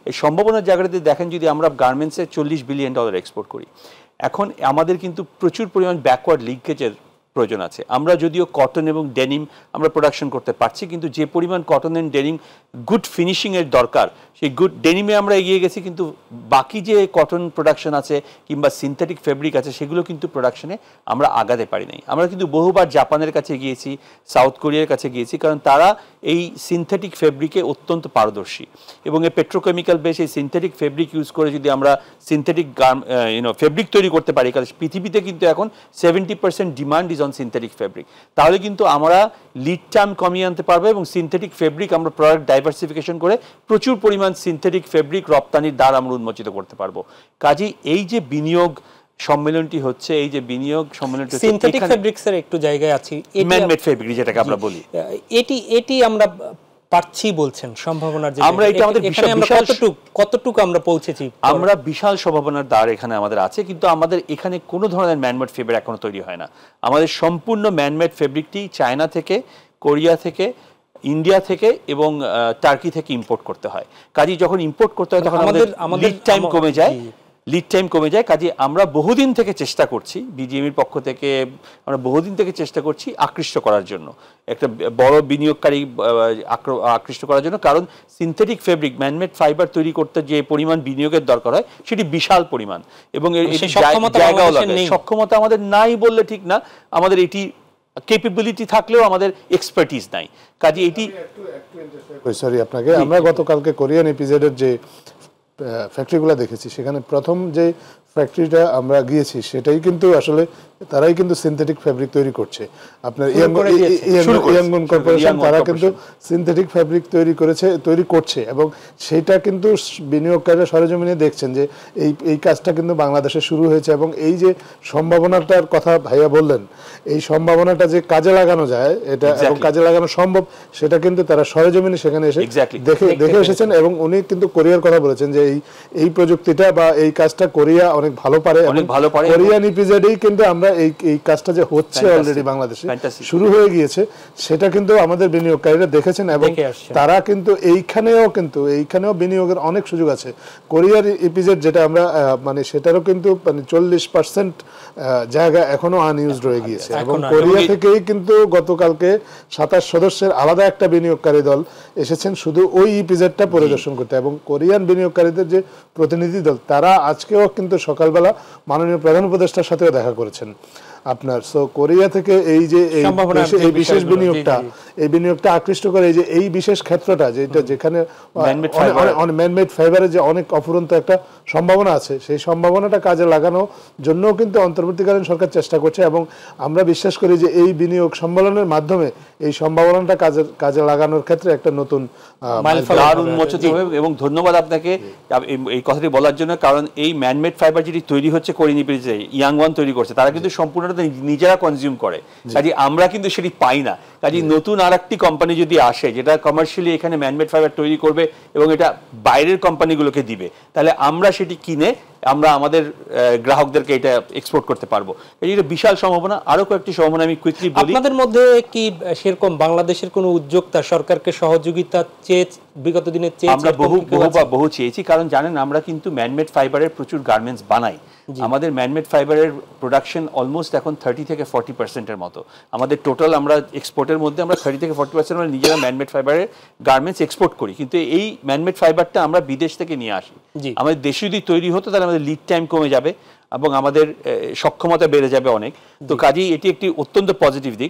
এই সম্ভাবনার জায়গাটাতে দেখেন যদি আমরা গার্মেন্টসে $40 বিলিয়ন এক্সপোর্ট করি, এখন আমাদের কিন্তু প্রচুর পরিমাণ ব্যাকওয়ার্ড লিঙ্কেজের প্রয়োজন আছে। আমরা যদিও কটন এবং ডেনিম আমরা প্রোডাকশন করতে পারছি, কিন্তু যে পরিমাণ কটন অ্যান্ড ডেনিম গুড ফিনিশিংয়ের দরকার সেই গুড ডেনিমে আমরা এগিয়ে গেছি, কিন্তু বাকি যে কটন প্রোডাকশন আছে কিংবা সিনথেটিক ফেব্রিক আছে সেগুলো কিন্তু প্রোডাকশনে আমরা আগাতে পারি নাই। আমরা কিন্তু বহুবার জাপানের কাছে গিয়েছি, সাউথ কোরিয়ার কাছে গিয়েছি, কারণ তারা এই সিনথেটিক ফেব্রিকে অত্যন্ত পারদর্শী এবং এই পেট্রোকেমিক্যাল বেস এই সিনথেটিক ফেব্রিক ইউজ করে যদি আমরা সিনথেটিক ফেব্রিক তৈরি করতে পারি, কারণ পৃথিবীতে কিন্তু এখন 70% demand is on synthetic fabric, তাহলে কিন্তু আমরা লিড টাইম কমিয়ে আনতে পারবো এবং সিনথেটিক ফেব্রিক আমরা প্রোডাক্ট ডাইভার্সিফিকেশন করে প্রচুর পরিমাণ সিনথেটিক ফেব্রিক রপ্তানির দ্বার আমরা উন্মোচিত করতে পারবো। কাজেই এই যে বিনিয়োগ সম্মেলনটি হচ্ছে, এই যে বিনিয়োগ সম্মেলনটি সিনথেটিক ফেব্রিক্সের একটু জায়গায় আছি, ম্যানমেড ফেব্রিক যেটাকে আমরা বলি, এটি আমরা পারছি বলছেন সম্ভাবনার যে আমরা এটা আমাদের কতটুকু আমরা পৌঁছেছি, আমরা বিশাল সম্ভাবনার দ্বার এখানে আমাদের আছে, কিন্তু আমাদের এখানে কোনো ধরনের ম্যানমেড ফেব্রিক এখনো তৈরি হয় না। আমাদের সম্পূর্ণ ম্যানমেড ফেব্রিকটি চায়না থেকে, কোরিয়া থেকে, ইন্ডিয়া থেকে এবং টার্কি থেকে ইম্পোর্ট করতে হয়। কাজেই যখন ইম্পোর্ট করতে হয় তখন আমাদের লিড টাইম কমে যায়। কাজে আমরা বহুদিন থেকে চেষ্টা করছি, বিজিএমইর পক্ষ থেকে আমরা বহুদিন থেকে চেষ্টা করছি আকৃষ্ট করার জন্য, একটা বড় বিনিয়োগকারী আকৃষ্ট করার জন্য, কারণ সিনথেটিক ফেব্রিক ম্যানমেড ফাইবার তৈরি করতে যে পরিমাণ বিনিয়োগের দরকার হয় সেটি বিশাল পরিমাণ এবং সক্ষমতা আমাদের নাই বললে ঠিক না, আমাদের এটি ক্যাপাবিলিটি থাকলেও আমাদের এক্সপার্টিস নাই। কাজে এটি সরি আপনাকে, আমরা গতকালকে কোরিয়ান ইপিজেডের যে ফ্যাক্টরিগুলো দেখেছি, সেখানে প্রথম যে ফ্যাক্টরিটা আমরা গিয়েছি সেটাই কিন্তু আসলে তারাই কিন্তু সিনথেটিক ফেব্রিক তৈরি করছে। আপনার ইয়াঙ্গুন কর্পোরেশন তারা কিন্তু সিনথেটিক ফেব্রিক তৈরি করছে এবং সেটা কিন্তু বিনিয়োগকারীরা সরেজমিনে দেখছেন যে এই কাজটা কিন্তু বাংলাদেশে শুরু হয়েছে এবং এই যে সম্ভাবনাটার কথা ভাইয়া বললেন, এই সম্ভাবনাটা যে কাজে লাগানো যায় এটা এবং কাজে লাগানো সম্ভব সেটা কিন্তু তারা সরেজমিনে সেখানে এসে দেখে এসেছেন এবং উনি কিন্তু কোরিয়ার কথা বলেছেন যে এই প্রযুক্তিটা বা এই কাজটা কোরিয়া অনেক ভালো পারে। কোরিয়ান ইপিজেডেই কিন্তু আমরা এই কাজটা যে হচ্ছে অলরেডি বাংলাদেশে শুরু হয়ে গিয়েছে সেটা কিন্তু আমাদের বিনিয়োগকারীরা দেখেছেন এবং তারা কিন্তু এইখানেও বিনিয়োগের অনেক সুযোগ আছে। কোরিয়ার ইপিজেড যেটা আমরা মানে সেটারও কিন্তু মানে 40% জায়গা এখনো আনইউজড রয়ে গিয়েছে এবং কোরিয়া থেকেই কিন্তু গতকালকে 27 সদস্যের আলাদা একটা বিনিয়োগকারী দল এসেছেন শুধু ওই ইপিজেডটা পরিদর্শন করতে এবং কোরিয়ান বিনিয়োগকারীদের যে প্রতিনিধি দল তারা আজকেও কিন্তু সকালবেলা মাননীয় প্রধান উপদেষ্টার সাথেও দেখা করেছেন আপনার। সো কোরিয়া থেকে এই যে এই বিশেষ বিনিয়োগটা আকৃষ্ট করে এই বিশেষ ক্ষেত্রটা যেখানে ম্যানমেড ফাইবারের যে অনেক অফুরন্ত একটা সম্ভাবনা আছে, সেই সম্ভাবনাটা কাজে লাগানোর জন্য কিন্তু অন্তর্বর্তীকালীন সরকার চেষ্টা করছে এবং আমরা বিশ্বাস করি যে এই বিনিয়োগ সম্মেলনের মাধ্যমে এই সম্ভাবনাটা কাজে লাগানোর ক্ষেত্রে একটা নতুন উন্মোচিত হবে। এবং ধন্যবাদ আপনাকে এই কথাটি বলার জন্য, কারণ এই ম্যানমেড ফাইবার যেটি তৈরি হচ্ছে কোরিয়ান ইপিজেড ইয়াংওয়ান তৈরি করছে, তারা কিন্তু সম্পূর্ণ নিজেরা কনজিউম করে, কাজে আমরা কিন্তু সেটি পাই না। কাজে নতুন আরেকটি কোম্পানি যদি আসে যেটা কমার্শিয়ালি এখানে ম্যানমেড ফাইবার তৈরি করবে এবং এটা বাইরের কোম্পানিগুলোকে দিবে, তাহলে আমরা সেটি কিনে আমরা আমাদের গ্রাহকদেরকে এটা এক্সপোর্ট করতে পারবো। এটা বিশাল সম্ভাবনা। আরো কয়েকটি সম্ভাবনা আমি কুইকলি বলি। আপনাদের মধ্যে কি সেরকম বাংলাদেশের কোনো উদ্যোক্তা সরকারকে সহযোগিতা চেয়ে বিগত দিনে আমরা বহু চেয়েছি, কারণ জানেন আমরা কিন্তু ম্যানমেড ফাইবারের প্রচুর গার্মেন্টস বানাই। আমাদের ম্যানমেড ফাইবারের প্রোডাকশন অলমোস্ট এখন 30 থেকে 40% মতো। আমাদের টোটাল আমরা এক্সপোর্টের মধ্যে আমরা 30 থেকে 40% আমরা নিজেরা ম্যানমেড ফাইবারের গার্মেন্টস এক্সপোর্ট করি, কিন্তু এই ম্যানমেড ফাইবারটা আমরা বিদেশ থেকে নিয়ে আসি। আমাদের দেশে যদি তৈরি হতো তাহলে আমাদের লিড টাইম কমে যাবে এবং আমাদের সক্ষমতা বেড়ে যাবে অনেক। তো কাজেই এটি একটি অত্যন্ত পজিটিভ দিক।